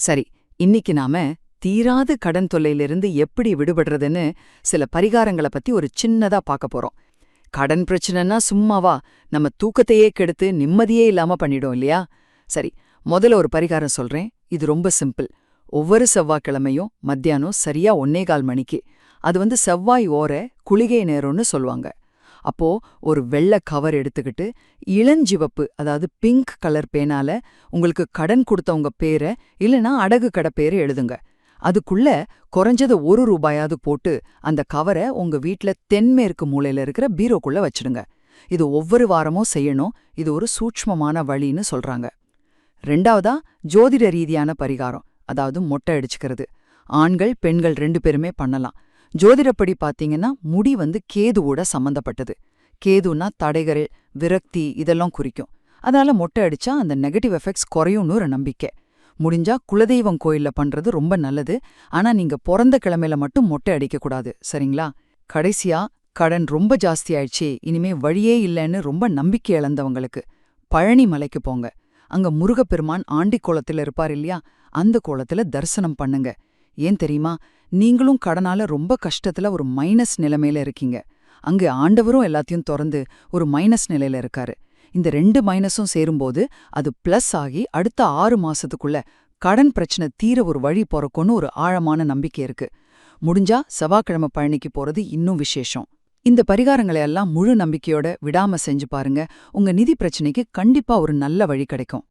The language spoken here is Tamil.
சரி, இன்னிக்கு நாம தீராத கடன் தொல்லையிலிருந்து எப்படி விடுபடுறதுன்னு சில பரிகாரங்கள பத்தி ஒரு சின்னதா பார்க்க போறோம். கடன் பிரச்சனைன்னா சும்மாவா நம்ம தூக்கத்தையே கெடுத்து நிம்மதியே இல்லாம பண்ணிடும் இல்லையா? சரி, முதல்ல ஒரு பரிகாரம் சொல்றேன். இது ரொம்ப சிம்பிள். ஒவ்வொரு செவ்வாய்க்கிழமையும் மத்தியானம் சரியா 1:15 மணிக்கு, அது செவ்வாய் ஓர குளிகை நேரம்னு சொல்லுவாங்க. அப்போ ஒரு வெள்ளை கவர் எடுத்துக்கிட்டு இளஞ்சிவப்பு, அதாவது பிங்க் கலர் பேனால உங்களுக்கு கடன் கொடுத்தவங்க பேரை இல்லனா அடகு கடை பேரை எழுதுங்க. அதுக்குள்ள குறைஞ்சது ₹1 போட்டு அந்த கவரை உங்க வீட்ல தென்மேற்கு மூலையில இருக்கிற பீரோக்குள்ள வச்சிடுங்க. இது ஒவ்வொரு வாரமும் செய்யணும். இது ஒரு சூட்ச்மமான வழின்னு சொல்றாங்க. ரெண்டாவதா, ஜோதிட ரீதியான பரிகாரம், அதாவது மொட்டை அடிச்சுக்கிறது. ஆண்கள் பெண்கள் 2 பேருமே பண்ணலாம். ஜோதிடப்படி பாத்தீங்கன்னா முடி கேதுவோட சம்பந்தப்பட்டது. கேதுன்னா தடைகள், விரக்தி இதெல்லாம் குறிக்கும். அதனால மொட்டை அடிச்சா அந்த நெகட்டிவ் எஃபெக்ட்ஸ் குறையும்னு ஒரு நம்பிக்கை. முடிஞ்சா குலதெய்வம் கோயில்ல பண்றது ரொம்ப நல்லது. ஆனா நீங்க பிறந்த கிழமையில மட்டும் மொட்டை அடிக்கக்கூடாது, சரிங்களா? கடைசியா, கடன் ரொம்ப ஜாஸ்தி ஆயிடுச்சு, இனிமே வழியே இல்லைன்னு ரொம்ப நம்பிக்கை இழந்தவங்களுக்கு பழனி மலைக்கு போங்க. அங்க முருகப்பெருமான் ஆண்டி கோலத்துல இருப்பார் இல்லையா? அந்த கோலத்துல தரிசனம் பண்ணுங்க. ஏன் தெரியுமா? நீங்களும் கடனால ரொம்ப கஷ்டத்துல ஒரு மைனஸ் நிலைமையில இருக்கீங்க. அங்க ஆண்டவரும் எல்லாத்தையும் திறந்து ஒரு மைனஸ் நிலையில இருக்காரு. இந்த 2 மைனஸும் சேரும்போது அது பிளஸ் ஆகி அடுத்த 6 மாசத்துக்குள்ள கடன் பிரச்சனை தீர ஒரு வழி பொறக்கும்னு ஒரு ஆழமான நம்பிக்கை இருக்கு. முடிஞ்சா செவ்வாய்க்கிழமை பழனிக்கு போறது இன்னும் விசேஷம். இந்த பரிகாரங்களை எல்லாம் முழு நம்பிக்கையோட விடாம செஞ்சு பாருங்க. உங்க நிதி பிரச்சனைக்கு கண்டிப்பா ஒரு நல்ல வழி கிடைக்கும்.